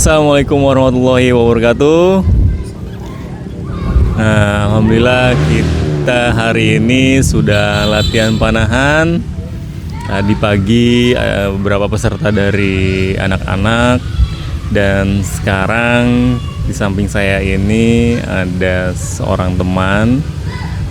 Assalamualaikum warahmatullahi wabarakatuh. Nah, alhamdulillah kita hari ini sudah latihan panahan. Tadi pagi beberapa peserta dari anak-anak, dan sekarang di samping saya ini ada seorang teman,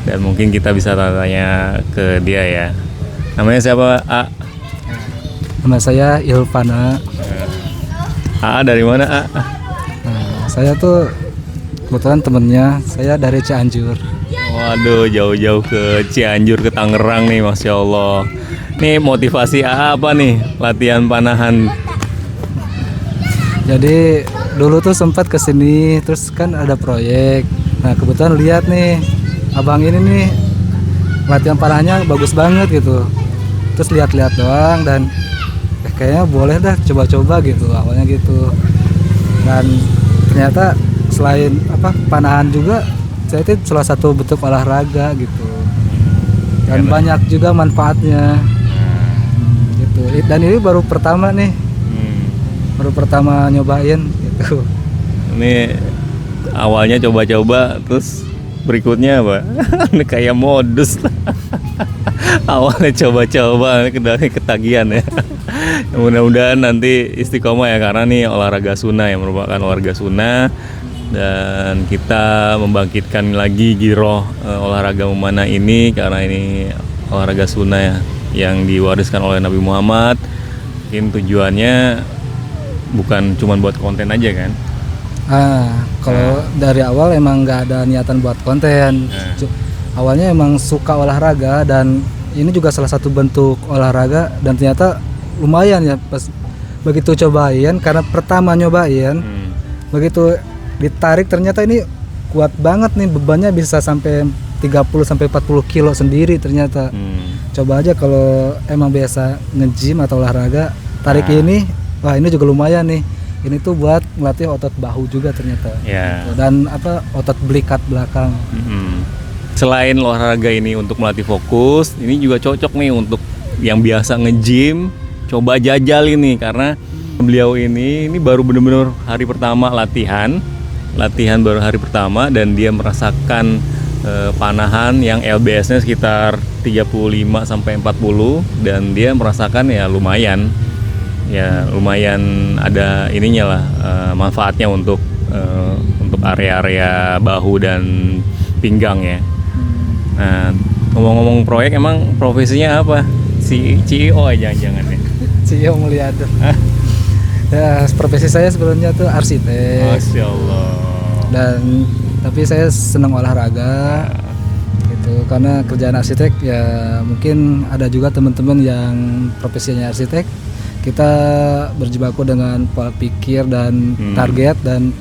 dan mungkin kita bisa tanya ke dia ya. Namanya siapa, A? Nama saya Ilvana. A dari mana, A? Nah, saya tuh kebetulan temennya, saya dari Cianjur. Waduh, jauh-jauh ke Cianjur, ke Tangerang nih, Masya Allah. Nih motivasi A apa nih latihan panahan? Jadi dulu tuh sempat kesini, terus kan ada proyek. Nah kebetulan lihat nih, abang ini nih latihan panahannya bagus banget gitu. Terus lihat-lihat doang dan kayaknya boleh dah coba-coba gitu, awalnya gitu. Dan ternyata selain panahan juga, saya itu salah satu bentuk olahraga gitu. Dan banyak juga manfaatnya. Gitu. Dan ini baru pertama nih. Baru pertama nyobain gitu. Ini awalnya coba-coba, terus berikutnya apa? Ini kayak modus. Awalnya coba-coba, ketagihan ya. Mudah-mudahan nanti istiqomah ya, karena nih olahraga sunnah yang merupakan olahraga sunnah, dan kita membangkitkan lagi giroh olahraga memanah ini, karena ini olahraga sunnah ya, yang diwariskan oleh Nabi Muhammad. Mungkin tujuannya bukan cuma buat konten aja kan? Kalau dari awal emang nggak ada niatan buat konten. Awalnya emang suka olahraga, dan ini juga salah satu bentuk olahraga, dan ternyata lumayan ya pas begitu cobain, karena pertama nyobain begitu ditarik ternyata ini kuat banget nih, bebannya bisa sampai 30 sampai 40 kilo sendiri ternyata. Coba aja kalau emang biasa nge-gym atau olahraga, tarik ini, wah ini juga lumayan nih. Ini tuh buat melatih otot bahu juga ternyata. Dan otot belikat belakang. Selain olahraga ini untuk melatih fokus, ini juga cocok nih untuk yang biasa nge-gym. Coba jajal ini, karena beliau ini baru benar-benar hari pertama latihan baru hari pertama, dan dia merasakan panahan yang LBS-nya sekitar 35 sampai 40, dan dia merasakan ya lumayan ada ininya lah, manfaatnya untuk area-area bahu dan pinggang ya. Nah, ngomong-ngomong proyek, emang profesinya apa? CEO aja jangan-jangan ya? CEO Mulyadi. Ya, profesi saya sebelumnya tuh arsitek. Masya Allah. Tapi saya senang olahraga gitu, karena kerjaan arsitek ya, mungkin ada juga teman-teman yang profesinya arsitek. Kita berjibaku dengan pola pikir dan target, dan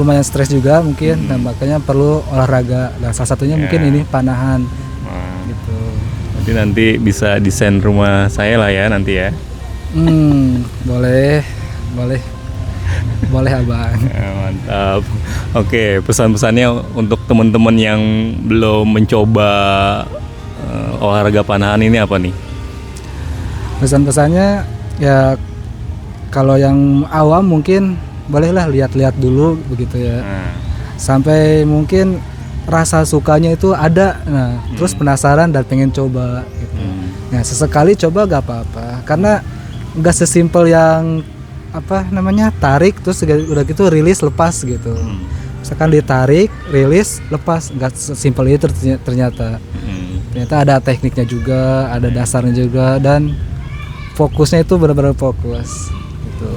lumayan stres juga mungkin. Nah, makanya perlu olahraga. Nah, salah satunya mungkin ini panahan. Gitu. Nanti bisa desain rumah saya lah ya nanti ya. Boleh abang. Mantap. Oke, pesan-pesannya untuk teman-teman yang belum mencoba olahraga panahan ini apa nih? Pesan-pesannya ya, kalau yang awam mungkin bolehlah lihat-lihat dulu begitu ya. Sampai mungkin rasa sukanya itu ada, terus penasaran dan pengen coba gitu. Nah, sesekali coba gak apa-apa, karena nggak sesimpel yang tarik terus udah gitu rilis lepas gitu. Misalkan ditarik, rilis, lepas, nggak sesimpel itu ternyata. Ternyata ada tekniknya juga, ada dasarnya juga, dan fokusnya itu benar-benar fokus gitu.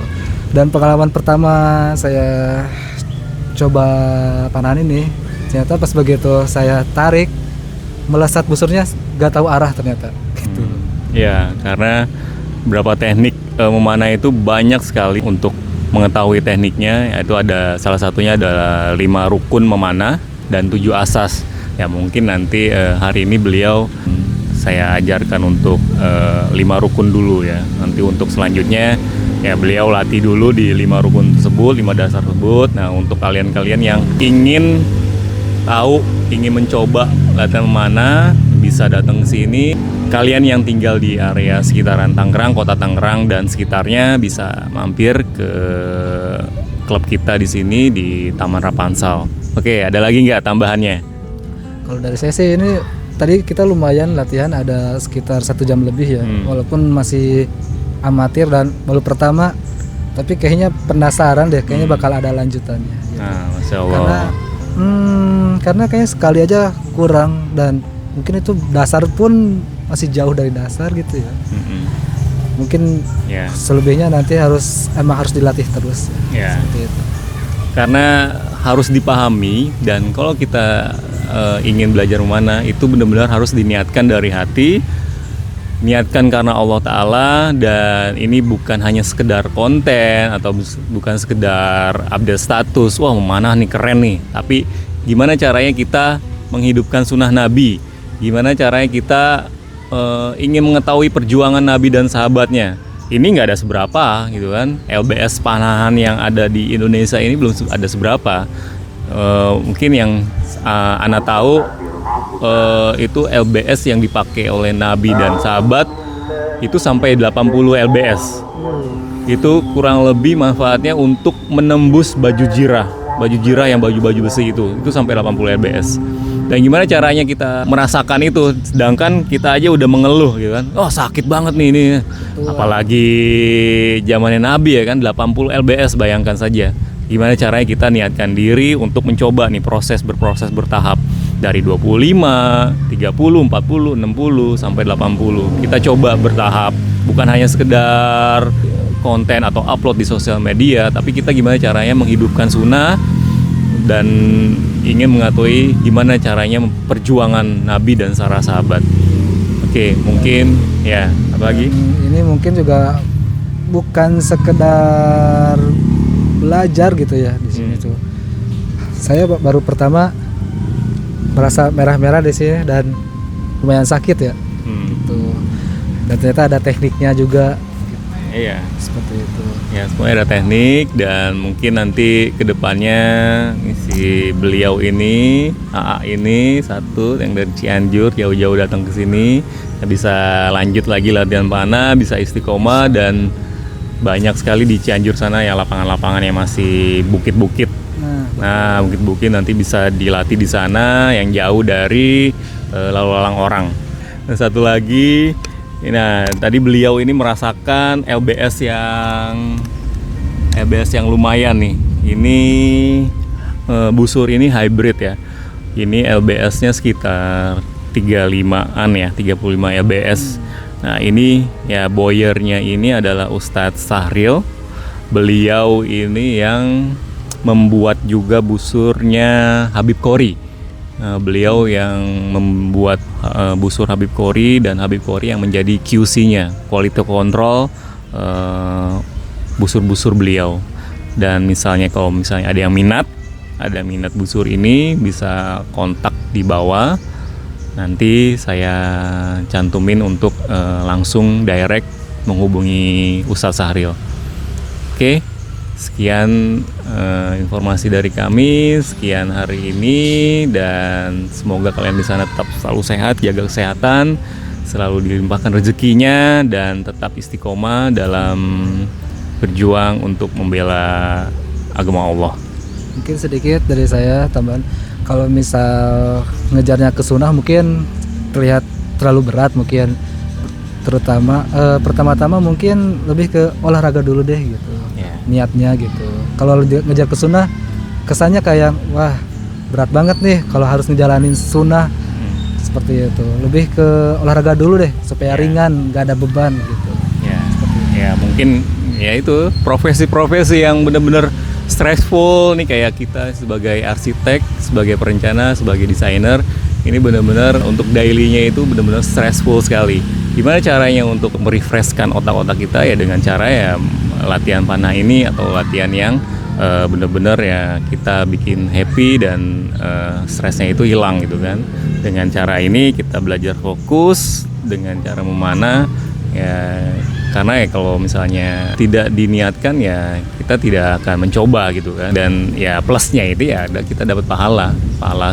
Dan pengalaman pertama saya coba panahan ini, ternyata pas begitu saya tarik, melesat busurnya gak tahu arah ternyata gitu. Ya, karena beberapa teknik memanah itu banyak sekali. Untuk mengetahui tekniknya, yaitu ada salah satunya adalah 5 rukun memanah dan 7 asas. Ya, mungkin nanti hari ini beliau saya ajarkan untuk 5 rukun dulu ya. Nanti untuk selanjutnya ya beliau latih dulu di 5 rukun tersebut, 5 dasar tersebut. Nah, untuk kalian-kalian yang ingin tahu, ingin mencoba latihan memanah, bisa datang ke sini. kalian yang tinggal di area sekitaran Tangerang, kota Tangerang dan sekitarnya bisa mampir ke klub kita di sini di Taman Rapansal. Oke, ada lagi nggak tambahannya? Kalau dari saya sih ini tadi kita lumayan latihan ada sekitar 1 jam lebih ya, walaupun masih amatir dan baru pertama, tapi kayaknya penasaran deh, kayaknya bakal ada lanjutannya. Gitu. Nah, Masya Allah. Karena kayaknya sekali aja kurang dan mungkin itu dasar pun masih jauh dari dasar gitu ya. Mungkin selebihnya nanti emang harus dilatih terus. Seperti itu. Karena harus dipahami dan kalau kita ingin belajar memanah itu benar-benar harus diniatkan dari hati, niatkan karena Allah Ta'ala, dan ini bukan hanya sekedar konten atau bukan sekedar update status, wah memanah nih keren nih, tapi gimana caranya kita menghidupkan sunnah Nabi, gimana caranya kita ingin mengetahui perjuangan Nabi dan sahabatnya. Ini nggak ada seberapa gitu kan, LBS panahan yang ada di Indonesia ini belum ada seberapa. Mungkin yang Ana tahu itu LBS yang dipakai oleh Nabi dan sahabat itu sampai 80 LBS. Itu kurang lebih manfaatnya untuk menembus baju jirah yang baju-baju besi itu sampai 80 LBS. Dan gimana caranya kita merasakan itu, sedangkan kita aja udah mengeluh gitu kan, oh sakit banget nih ini. Apalagi zamannya Nabi ya kan, 80 LBS, bayangkan saja. Gimana caranya kita niatkan diri untuk mencoba nih berproses bertahap dari 25, 30, 40, 60 sampai 80. Kita coba bertahap, bukan hanya sekedar konten atau upload di sosial media, tapi kita gimana caranya menghidupkan sunnah dan ingin mengetahui gimana caranya perjuangan Nabi dan para sahabat. Oke, mungkin ya apa lagi? Ini mungkin juga bukan sekedar belajar gitu ya di sini tuh. Saya baru pertama merasa merah-merah di sini dan lumayan sakit ya. Gitu. Dan ternyata ada tekniknya juga. Iya, seperti itu. Ya, semuanya ada teknik dan mungkin nanti kedepannya si beliau ini, AA ini satu yang dari Cianjur jauh-jauh datang ke sini, bisa lanjut lagi latihan panah, bisa istiqomah, dan banyak sekali di Cianjur sana ya lapangan-lapangan yang masih bukit-bukit. Nah, bukit-bukit nanti bisa dilatih di sana yang jauh dari lalu lalang orang. Dan satu lagi, nah tadi beliau ini merasakan LBS yang lumayan nih. Ini busur ini hybrid ya. Ini LBS-nya sekitar 35-an ya, 35 LBS. Nah ini ya boyernya ini adalah Ustadz Sahril. Beliau ini yang membuat juga busurnya Habib Qori. Beliau yang membuat busur Habib Qori dan Habib Qori yang menjadi QC-nya, quality control busur-busur beliau. Dan misalnya kalau misalnya ada minat busur ini, bisa kontak di bawah. Nanti saya cantumin untuk langsung direct menghubungi Ustadz Sahril. Oke. Sekian informasi dari kami, sekian hari ini, dan semoga kalian di sana tetap selalu sehat, jaga kesehatan, selalu dilimpahkan rezekinya, dan tetap istiqomah dalam berjuang untuk membela agama Allah. Mungkin sedikit dari saya tambahan, kalau misal ngejarnya ke sunnah mungkin terlihat terlalu berat mungkin, terutama pertama-tama mungkin lebih ke olahraga dulu deh gitu. Niatnya gitu. Kalau ngejar ke sunnah kesannya kayak wah berat banget nih kalau harus ngejalanin sunnah. Seperti itu. Lebih ke olahraga dulu deh supaya ringan, nggak ada beban gitu. Ya mungkin ya itu profesi-profesi yang benar-benar stressful nih, kayak kita sebagai arsitek, sebagai perencana, sebagai desainer, ini benar-benar untuk daily-nya itu benar-benar stressful sekali. Gimana caranya untuk merefreshkan otak-otak kita ya dengan cara ya latihan panah ini, atau latihan yang benar-benar ya kita bikin happy dan stresnya itu hilang gitu kan. Dengan cara ini kita belajar fokus dengan cara memanah ya, karena ya kalau misalnya tidak diniatkan ya kita tidak akan mencoba gitu kan. Dan ya plusnya itu ya kita dapat pahala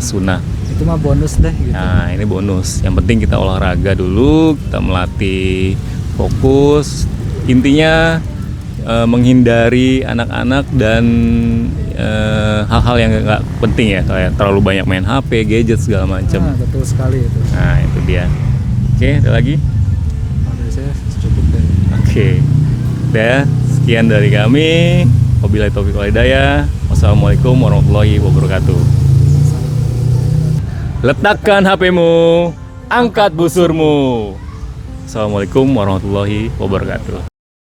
sunnah itu mah bonus deh gitu. Nah, ini bonus. Yang penting kita olahraga dulu, kita melatih fokus. Intinya menghindari anak-anak dan hal-hal yang nggak penting ya, kayak terlalu banyak main HP, gadget segala macam. Nah, betul sekali itu. Nah, itu dia. Oke, ada lagi? Dari saya cukup deh. Oke. Udah, sekian dari kami. Wabillahi taufiq wal hidayah. Wassalamualaikum warahmatullahi wabarakatuh. Letakkan HP-mu, angkat busurmu. Assalamualaikum warahmatullahi wabarakatuh.